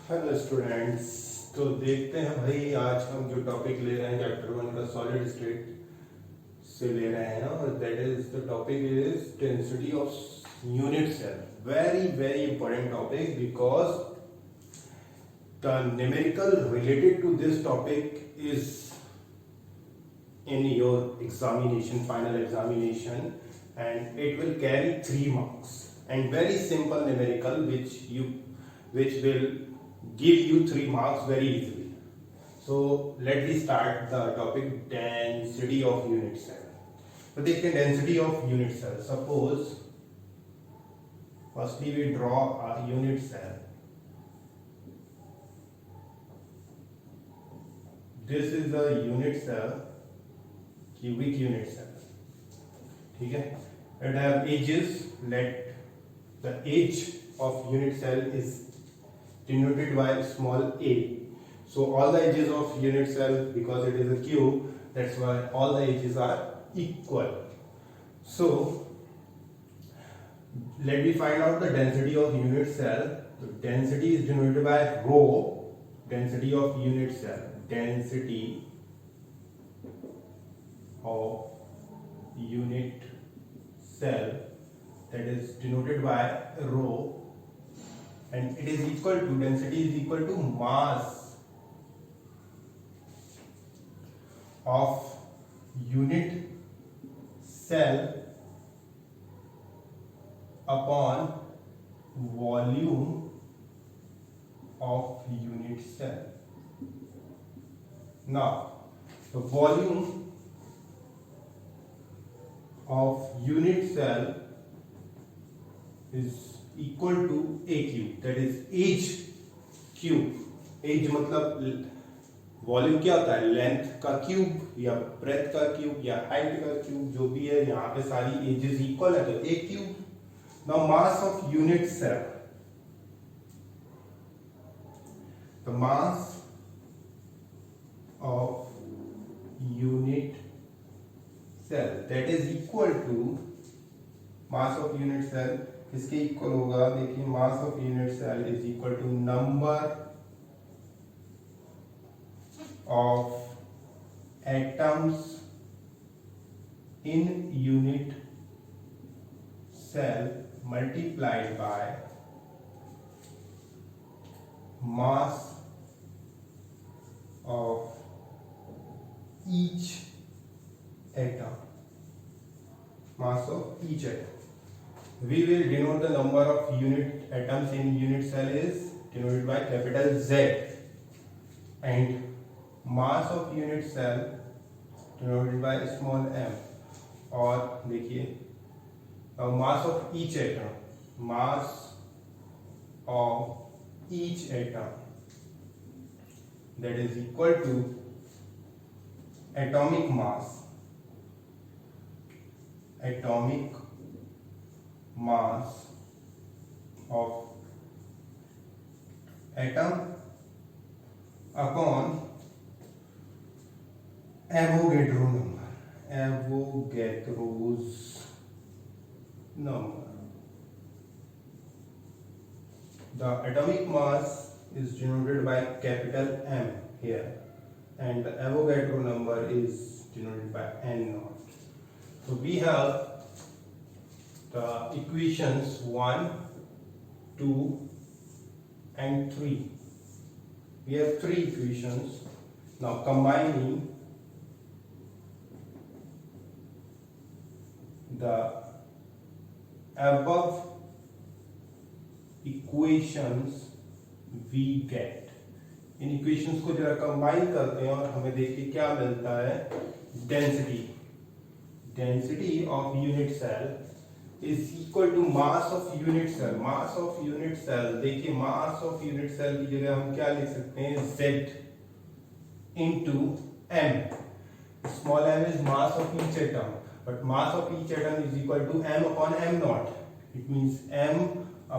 Hello students. तो देखते हैं भाई, आज हम जो टॉपिक ले रहे हैं चैप्टर 1 का सॉलिड स्टेट से ले रहे हैं, और that is the topic is density of unit cell. Very very important topic because the numerical related to this topic is in your examination, final examination, and it will carry 3 marks and very simple numerical which will give you 3 marks very easily. So let me start the topic density of unit cell. So देखते हैं density of unit cell. Suppose firstly we draw a unit cell. This is a unit cell, cubic unit cell. ठीक है, it have edges. Let the edge of unit cell is denoted by small a. So all the edges of unit cell, because it is a cube, that's why all the edges are equal. So let me find out the density of unit cell. The density is denoted by rho. Density of unit cell. Density of unit cell, that is denoted by rho, and it is equal to, density is equal to mass of unit cell upon volume of unit cell. Now the volume of unit cell is equal to a cube, that is edge cube. edge मतलब volume क्या होता है, length का cube या breath का cube या height का cube, जो भी है। यहाँ पे सारी एजेस इक्वल है तो a cube. Now mass of unit cell, the mass of unit cell that is equal to mass of unit cell किसके इक्वल होगा, देखिए mass of unit cell is equal to number of atoms in unit cell multiplied by mass of each atom. Mass of each atom. We will denote the number of unit atoms in unit cell is denoted by capital Z, and mass of unit cell denoted by small m. और देखिए mass of each atom, mass of each atom, that is equal to atomic mass of atom upon Avogadro number. Avogadro's number. The atomic mass is denoted by capital M here, and the Avogadro number is denoted by N naught. So we have the equations 1, 2 and 3. We have 3 equations. Now combining the above equations we get. In equations को जरा combine करते हैं और हमें देखिए क्या मिलता है। Density of unit cell is equal to mass of unit cell. Mass of unit cell, देखिए mass of unit cell की जगह हम क्या लिख सकते हैं, Z into m. Small m is mass of each atom, but mass of each atom is equal to m upon m naught. It means m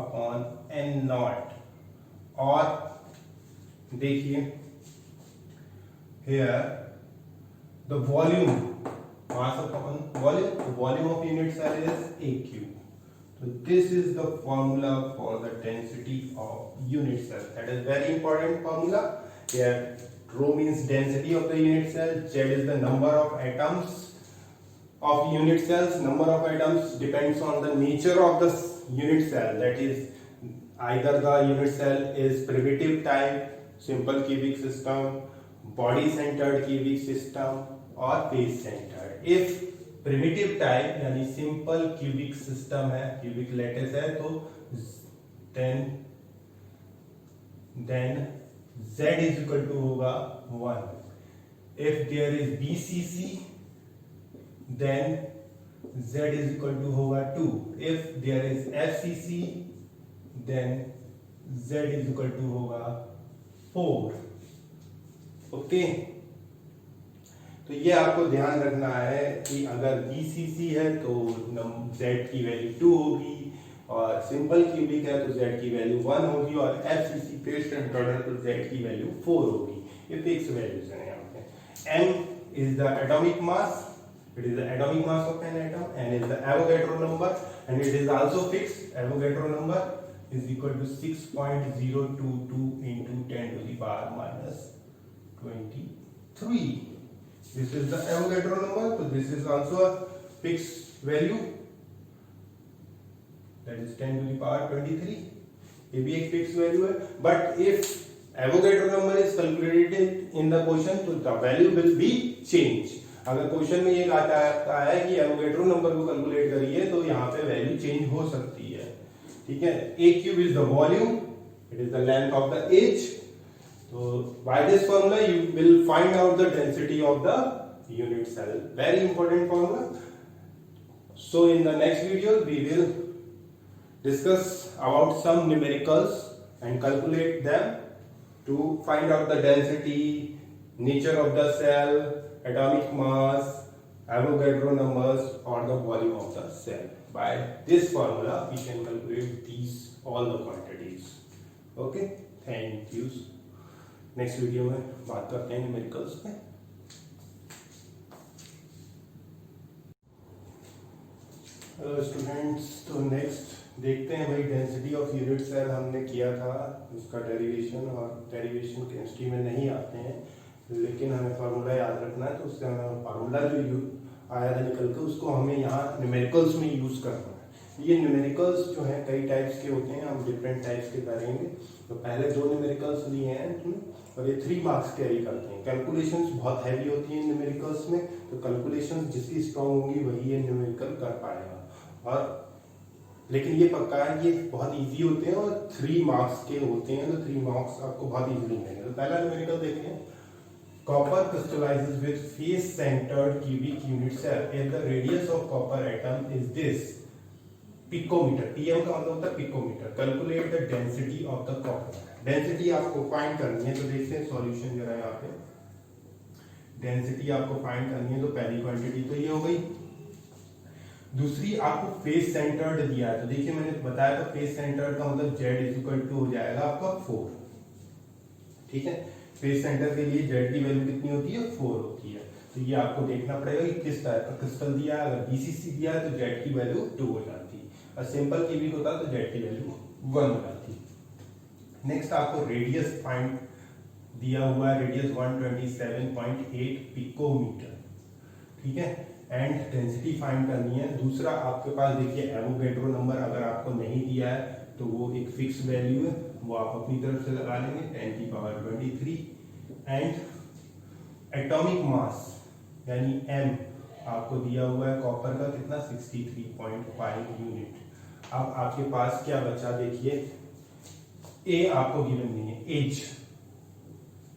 upon n naught. और देखिए here the volume, mass upon volume, the volume of unit cell is a cube. So this is the formula for the density of unit cell. That is very important formula. Here rho means density of the unit cell, Z is the number of atoms of unit cells. Number of atoms depends on the nature of the unit cell, that is either the unit cell is primitive type, simple cubic system, body centered cubic system और face centered. If primitive type यानी simple cubic system है, cubic lattice है, तो then Z is equal to होगा 1. If there is BCC then Z is equal to होगा 2. If there is FCC then Z is equal to होगा 4. Okay, तो ये आपको ध्यान रखना है कि अगर BCC है तो Z की वैल्यू 2 होगी, और सिंपल क्यूबिक है तो Z की वैल्यू 1 होगी, और FCC फेस सेंटर्ड है तो Z की वैल्यू 4 होगी. ये फिक्स वैल्यूज हैं यहाँ पे. M is the atomic mass. It is the atomic mass of an atom. N is the Avogadro number, and it is also fixed. Avogadro number is equal to 6.022 into 10 to the power minus 23. This is the Avogadro number, so this is also a fixed value, that is 10 to the power 23. ये भी एक fixed value है. But if Avogadro number is calculated in the question, तो the value will be changed. अगर question में ये आता है कि एवोगैड्रो नंबर को कैलकुलेट करिए तो यहाँ पे वैल्यू चेंज हो सकती है. ठीक है. A cube is the volume, it is the length of the edge. So by this formula you will find out the density of the unit cell. Very important formula. So in the next video we will discuss about some numericals and calculate them to find out the density, nature of the cell, atomic mass, Avogadro numbers, or the volume of the cell. By this formula we can calculate these all the quantities. Okay, thank you. Next video में बात करते हैं numericals पे. Hello students, तो next देखते हैं भाई density of unit cell. हमने किया था उसका डेरिवेशन, और डेरिवेशन केमिस्ट्री में नहीं आते हैं, लेकिन हमें फार्मूला याद रखना है. तो उससे हमें फार्मूला जो आया था निकल के उसको हमें यहाँ न्यूमेरिकल्स में यूज करना है. ये न्यूमेरिकल्स जो हैं कई टाइप्स के होते हैं, हम डिफरेंट टाइप्स के करेंगे. तो पहले 2 न्यूमेरिकल्स लिए हैं और ये 3 मार्क्स कैरी करते हैं. कैलकुलेशंस बहुत हैवी होती हैं न्यूमेरिकल्स में, तो कैलकुलेशंस जिसकी स्ट्रांग होगी वही ये न्यूमेरिकल कर पाएगा. और लेकिन ये पक्का है ये बहुत इजी होते हैं और 3 मार्क्स के होते हैं, तो 3 मार्क्स आपको बहुत इजीली मिलेंगे. तो पहला न्यूमेरिकल देखते हैं. Copper crystallizes with face-centered cubic unit cell if the radius of copper atom is this. Picometre, PM का मतलब होता है picometre. Calculate the density of the copper. Density आपको फाइंड करनी है, तो देखते हैं सॉल्यूशन जरा यहाँ पे. डेंसिटी आपको फाइंड करनी है, तो पहली क्वांटिटी तो ये हो गई. दूसरी आपको फेस सेंटर्ड दिया है, तो देखिए मैंने बताया था फेस सेंटर्ड का मतलब Z इज इक्वल टू हो जाएगा आपका 4. ठीक है. फेस सेंटर के लिए Z की वैल्यू कितनी होती है? 4 होती है. तो ये आपको देखना पड़ेगा कि किस टाइप का क्रिस्टल दिया है. अगर BCC दिया है तो Z की वैल्यू 2 हो जाती है, और सिंपल क्यूबिक होता है तो Z की वैल्यू 1 हो जाती है. नेक्स्ट आपको रेडियस फाइंड दिया हुआ है, रेडियस 127.8 पिकोमीटर. ठीक है. एंड डेंसिटी फाइंड करनी है. दूसरा आपके पास देखिए एवोगैड्रो नंबर अगर आपको नहीं दिया है तो वो एक फिक्स वैल्यू है, वो आप अपनी तरफ से लगा लेंगे 10 की पावर 23. एंड एटॉमिक मास यानी M आपको दिया हुआ है कॉपर का कितना 63.5 यूनिट. अब आपके पास क्या बचा देखिए, A आपको गिवन नहीं है, एज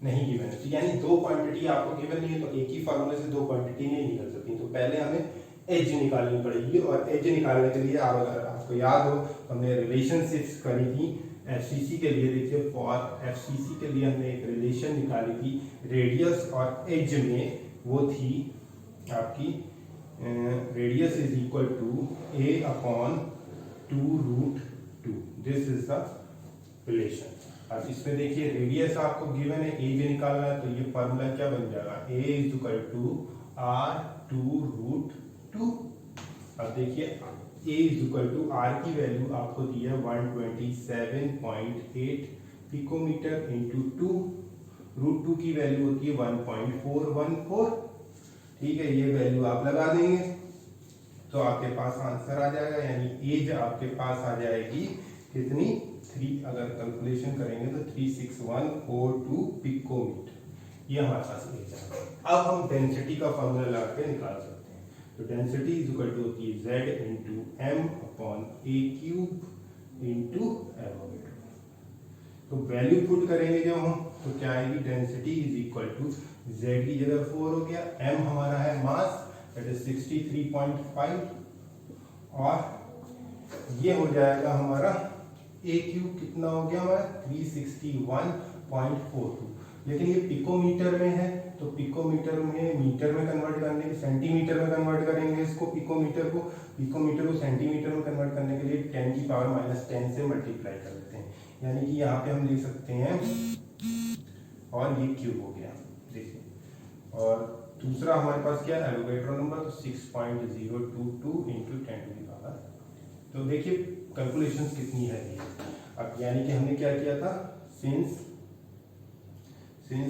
नहीं गिवन है, यानी 2 क्वांटिटी आपको गिवन नहीं है, तो एक ही फार्मूले से 2 क्वांटिटी नहीं निकल सकती. तो पहले हमें एज निकालनी पड़ेगी, और एज निकालने के लिए अगर आपको याद हो हमने रिलेशनशिप्स करी थी FCC के लिए. देखिए फॉर FCC के लिए हमने एक रिलेशन निकाली थी. रेडियस और एज में वो थी आपकी radius is equal to A/2√2. This is the relation. अब इसमें देखिए रेडियस आपको गिवन है, एज निकालना है, तो ये फॉर्मूला क्या बन जाएगा A is equal to R2√2. अब देखिए A is equal to R की वैल्यू आपको दी है 127.8 पिकोमीटर इंटू 2, √2 की वैल्यू होती है 1.414। ठीक है, ये वैल्यू आप लगा देंगे तो आपके पास आंसर आ जाएगा, यानी एज आपके पास आ जाएगी कितनी 3, अगर कैलकुलेशन करेंगे तो 36142 पिकोमीटर, ये हमारे पास एज है। अब हम डेंसिटी का फॉर्मूला लगा के निकाल सकते हैं। तो डेंसिटी इज इक्वल टू होती है Z इंटू एम अपॉन ए क्यूब इंटू एवोगैड्रो। तो वैल्यू पुट करेंगे जब हम तो क्या आएगी, density is equal to Z की जगह 4 हो गया, m हमारा है मास दैट इज 63.5 और ये हो जाएगा हमारा ए क्यूब कितना हो गया हमारा 361.42। लेकिन ये पिकोमीटर में है तो पिकोमीटर में मीटर में कन्वर्ट करने के सेंटीमीटर में कन्वर्ट करेंगे इसको, पिकोमीटर को सेंटीमीटर में कन्वर्ट करने के लिए 10 की पावर -10 से मल्टीप्लाई कर देते हैं, यानी कि यहाँ पे हम लिख सकते हैं और ये क्यूब हो गया देखिए। और दूसरा हमारे पास क्या है एवोगैड्रो नंबर, तो 6.022 इंटू 10 टू द पावर। तो देखिए कैलकुलेशंस कितनी है ये। अब यानी कि हमने क्या किया था, सिंस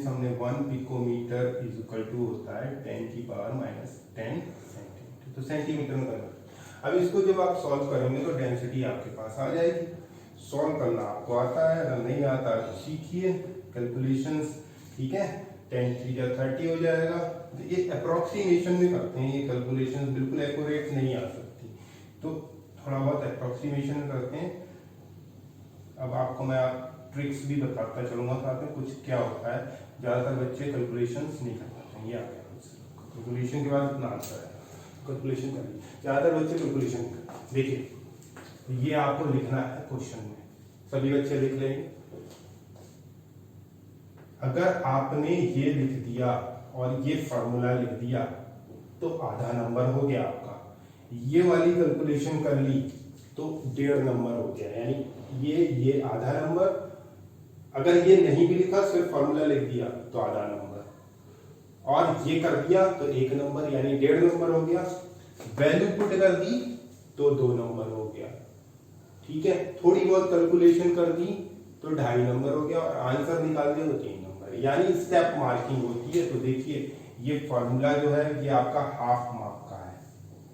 हमने 1 पिकोमीटर इज इक्वल टू होता है 10 की पावर -10 सेंटीमीटर, तो सेंटीमीटर में कन्वर्ट। अब इसको जब आप सॉल्व करेंगे तो डेंसिटी आपके पास आ जाएगी। सॉल्व करना आपको आता है, अगर नहीं आता है तो सीखिए कैलकुलेशंस। ठीक है, 10 3 जा 30 हो जाएगा। तो ये अप्रोक्सीमेशन में करते हैं, ये कैलकुलेशंस बिल्कुल एक्यूरेट नहीं आ सकती, तो थोड़ा बहुत अप्रोक्सीमेशन करते हैं। अब आपको मैं ट्रिक्स भी बताता चलूंगा साथ में कुछ क्या होता है। ज्यादातर बच्चे कैलकुलेशंस नहीं कर पाते हैं, ये आपके कैलकुलेशन के बाद इतना आंसर है, कैलकुलेशन करिए। ज्यादातर बच्चे कैलकुलेशन देखिए, ये आपको लिखना है क्वेश्चन में, सभी बच्चे लिख लेंगे। अगर आपने ये लिख दिया और ये फॉर्मूला लिख दिया तो आधा नंबर हो गया आपका। ये वाली कैलकुलेशन कर ली तो 1.5 नंबर हो गया, यानी ये आधा नंबर। अगर ये नहीं भी लिखा सिर्फ फॉर्मूला लिख दिया तो आधा नंबर, और ये कर दिया तो 1 नंबर, यानी 1.5 नंबर हो गया। वैल्यू पुट कर दी तो 2 नंबर हो गया। ठीक है, थोड़ी बहुत कैलकुलेशन कर दी तो 2.5 नंबर हो गया, और आंसर निकाल दिया तो 3 नंबर, यानी स्टेप मार्किंग होती है। तो देखिए ये फॉर्मूला जो है ये आपका हाफ मार्क का है।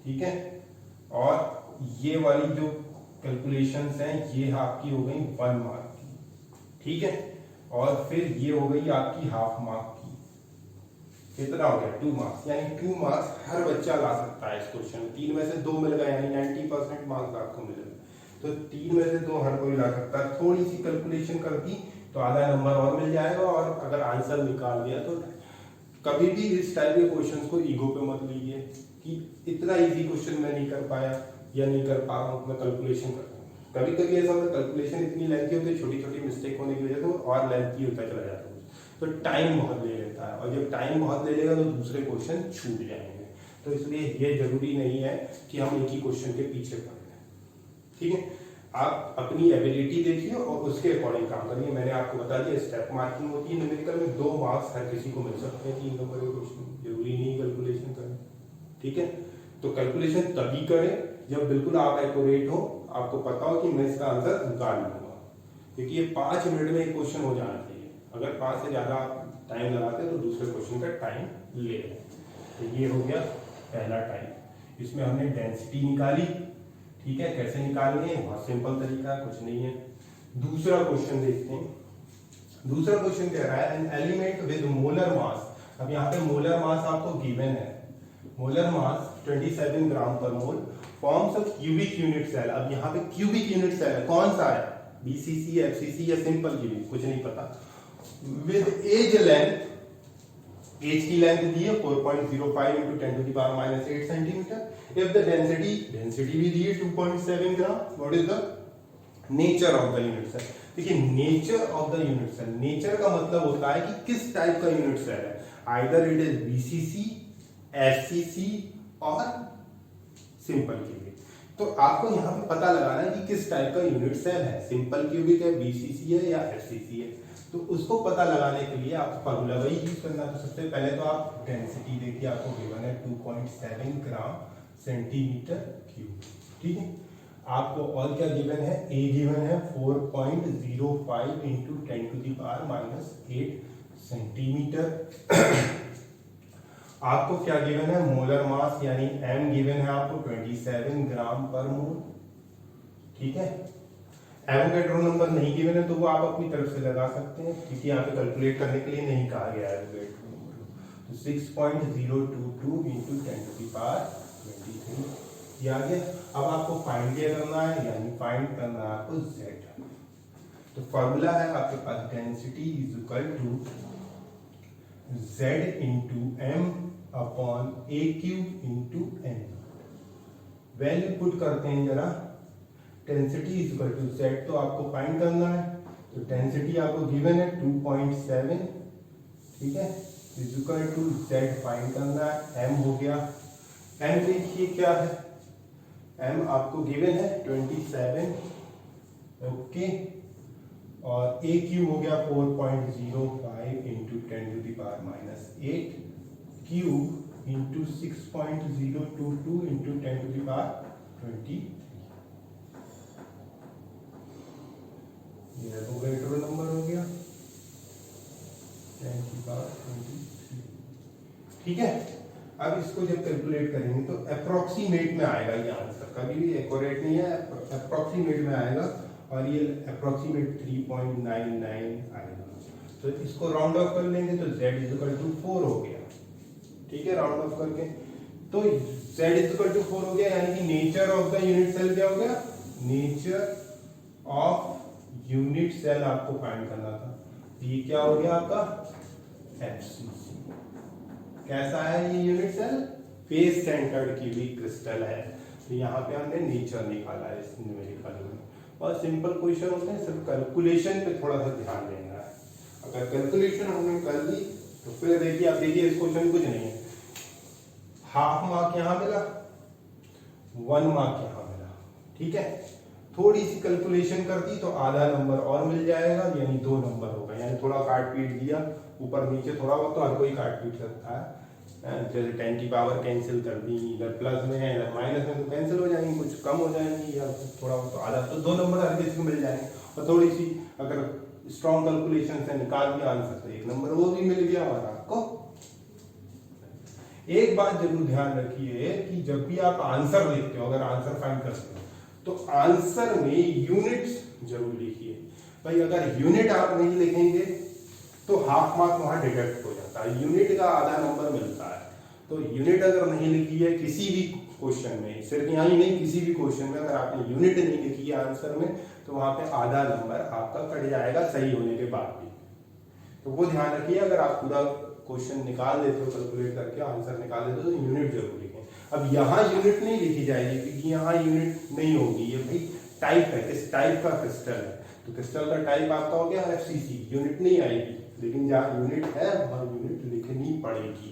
ठीक है, और ये वाली जो कैलकुलेशंस हैं ये आपकी हो गई 1 मार्क की। ठीक है, और फिर ये हो गई आपकी हाफ मार्क की, कितना हो गया 2 मार्क्स, यानी 2 मार्क्स हर बच्चा ला सकता है इस क्वेश्चन में। 3 में से 2 मिल गए, यानी 90% मार्क्स आपको मिलेगा। तो 3 में से 2 हर कोई ला सकता है। थोड़ी सी कैलकुलेशन कर दी तो आधा नंबर और मिल जाएगा, और अगर आंसर निकाल दिया तो। कभी भी इस टाइप के क्वेश्चंस को ईगो पे मत लीजिए कि इतना इजी क्वेश्चन मैं नहीं कर पाया या नहीं कर पा रहा हूँ, मैं कैलकुलेशन कर रहा हूँ। कभी कभी ऐसा होता है कैलकुलेशन इतनी लेंथी होती है, छोटी छोटी मिस्टेक होने की वजह से और लेंथी होता चला जाता है, तो टाइम बहुत ले लेता है, और जब टाइम बहुत ले लेगा तो दूसरे क्वेश्चन छूट जाएंगे। तो इसलिए ये जरूरी नहीं है कि हम एक ही क्वेश्चन के पीछे पड़ जाए। ठीक है, आप अपनी एबिलिटी देखिए और उसके अकॉर्डिंग काम करिए। मैंने आपको बता दिया स्टेप मार्किंग होती है न्यूमेरिकल में, 2 मार्क्स हर किसी को मिल सकते हैं 3 नंबर के क्वेश्चन, जरूरी नहीं कैलकुलेशन करें। ठीक है, तो कैलकुलेशन तभी करें जब बिल्कुल आप एक्यूरेट हो, आपको पता हो कि मैं इसका आंसर निकाल लूंगा, क्योंकि ये 5 मिनट में एक क्वेश्चन हो जाना चाहिए। अगर 5 से ज्यादा आप टाइम लगाते हैं तो दूसरे क्वेश्चन का टाइम ले लें। तो ये हो गया पहला टाइम, इसमें हमने डेंसिटी निकाली। ठीक है, कैसे निकालनी है, बहुत सिंपल तरीका है, कुछ नहीं है। दूसरा क्वेश्चन देखते हैं। दूसरा क्वेश्चन कह रहा है an element with molar mass. अब यहाँ पे मोलर मास आपको गिवन है, मोलर मास 27 ग्राम पर mole, forms of cubic unit cell. अब यहाँ पे क्यूबिक यूनिट सेल है, कौन सा है, बीसीसी, एफसीसी या सिंपल क्यूबिक, कुछ नहीं पता। विद एज लेंथ, एज की लेंथ दी है 4.05 into 10 to the power -8 centimetre. If the density भी दी है 2.7 gram, what is the nature of the unit cell. देखिए nature of the unit cell, nature का मतलब होता है कि किस टाइप का यूनिट सेल है, either it is BCC, FCC और सिंपल क्यूबिक। तो आपको यहाँ पे पता लगाना है कि किस टाइप का यूनिट सेल है, सिंपल क्यूबिक है, बीसीसी है या एफसीसी है। तो उसको पता लगाने के लिए आपको फॉर्मूला वही यूज करना है। तो सबसे पहले तो आप डेंसिटी देखिए, आपको गिवन है 2.7 ग्राम सेंटीमीटर क्यूब। ठीक है। आपको और क्या गिवन है, ए गिवन है 4.05 इंटू 10⁻⁻8 सेंटीमीटर। आपको क्या गिवन है, मोलर मास यानी एम गिवन है आपको 27 ग्राम पर मोल। ठीक है, एवोगैड्रो नंबर नहीं गिवन है तो वो आप अपनी तरफ से लगा सकते हैं, क्योंकि यहाँ पे कैलकुलेट करने के लिए नहीं कहा गया है एवोगैड्रो नंबर। तो 6.022 इंटू 10⁻23 ये आ गया। अब आपको फाइंड क्या करना है, यानी फाइंड करना है आपको z। तो फॉर्मूला है आपके पास, density is equal to z into M upon A cube into n. Value put करते हैं जरा, density is equal to z तो आपको फाइंड करना है, तो डेंसिटी आपको गिवन है 2.7, ठीक है, is equal to z find करना है, m हो गया, m देखिए क्या है, m आपको गिवन है 27, ओके, और a क्यूब हो गया 4.05 इंटू 10⁻⁻8 क्यूब इंटू 6.022 इंटू 10⁻23। ये एवोगैड्रो नंबर हो गया 10⁻23। ठीक है, अब इसको जब कैलकुलेट करेंगे तो अप्रोक्सीमेट में आएगा ये आंसर, कभी भी एक्यूरेट नहीं है, अप्रोक्सीमेट में आएगा, और ये अप्रोक्सीमेट 3.99 आएगा। तो इसको राउंड ऑफ कर लेंगे तो z इज इक्वल टू 4 हो गया। ठीक है, राउंड ऑफ करके तो z इज इक्वल टू 4 हो गया, यानी कि nature of the unit cell क्या हो गया, नेचर ऑफ यूनिट सेल आपको फाइंड करना था। ये क्या हो गया आपका, एफसीसी। कैसा है ये unit cell, face centred cubic crystal है। तो यहाँ पे हमने नेचर निकाला है इस न्यूमेरिकल में। और सिंपल क्वेश्चन होते हैं, सिर्फ कैलकुलेशन पे थोड़ा सा ध्यान देना है। अगर कैलकुलेशन हमने कर ली तो फिर देखिए, आप देखिए इस क्वेश्चन कुछ नहीं है, हाफ मार्क यहाँ मिला, 1 मार्क यहाँ मिला। ठीक है, थोड़ी सी कैलकुलेशन कर दी तो आधा नंबर और मिल जाएगा, यानी 2 नंबर होगा। यानी थोड़ा काट पीट दिया ऊपर नीचे थोड़ा बहुत, तो हर कोई काट पीट सकता है। जैसे 10 की पावर कैंसिल कर दी, इधर प्लस में है इधर माइनस में, तो कैंसिल हो जाएंगी, कुछ कम हो जाएंगी, या थोड़ा बहुत तो आधा, तो 2 नंबर हर किसी को मिल जाएंगे। और थोड़ी सी अगर स्ट्रॉन्ग कैलकुलेशन से निकाल दिया आंसर तो 1 नंबर वो भी मिल गया हमारा आपको। एक बात जरूर ध्यान रखिए कि जब भी आप आंसर लिखते हो, अगर आंसर फाइंड करते हो तो आंसर में यूनिट्स जरूर लिखिए। भाई अगर यूनिट आप नहीं लिखेंगे तो हाफ मार्क वहां डिडक्ट हो जाता है, यूनिट का आधा नंबर मिलता है। तो यूनिट अगर नहीं लिखी है किसी भी क्वेश्चन में, सिर्फ यहाँ ही नहीं, किसी भी क्वेश्चन में अगर आपने यूनिट नहीं लिखी है आंसर में, तो वहां पे आधा नंबर आपका कट जाएगा सही होने के बाद भी। तो वो ध्यान रखिए, अगर आप पूरा क्वेश्चन निकाल देते हो कैलकुलेट करके आंसर निकाल देते हो तो यूनिट जरूर लिखें। अब यहाँ यूनिट नहीं लिखी जाएगी क्योंकि यहाँ यूनिट नहीं होगी, ये भाई टाइप है, इस टाइप का क्रिस्टल है, तो क्रिस्टल का टाइप आपका हो गया एफसीसी, यूनिट नहीं आएगी। लेकिन जहाँ यूनिट है वहाँ यूनिट लिखनी पड़ेगी,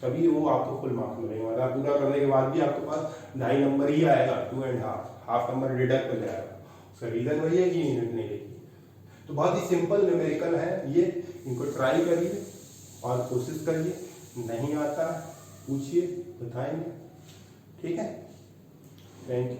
तभी वो आपको फुल मार्क्स मिलेंगे। मतलब पूरा करने के बाद भी आपके पास 2.5 नंबर ही आएगा, 2.5 हाफ नंबर डिडक्ट हो जाएगा। उसका रीजन वही है कि यूनिट नहीं लिखी। तो बहुत ही सिंपल न्यूमेरिकल है ये, इनको ट्राई करिए और कोशिश करिए, नहीं आता पूछिए बताएंगे। ठीक है, थैंक यू।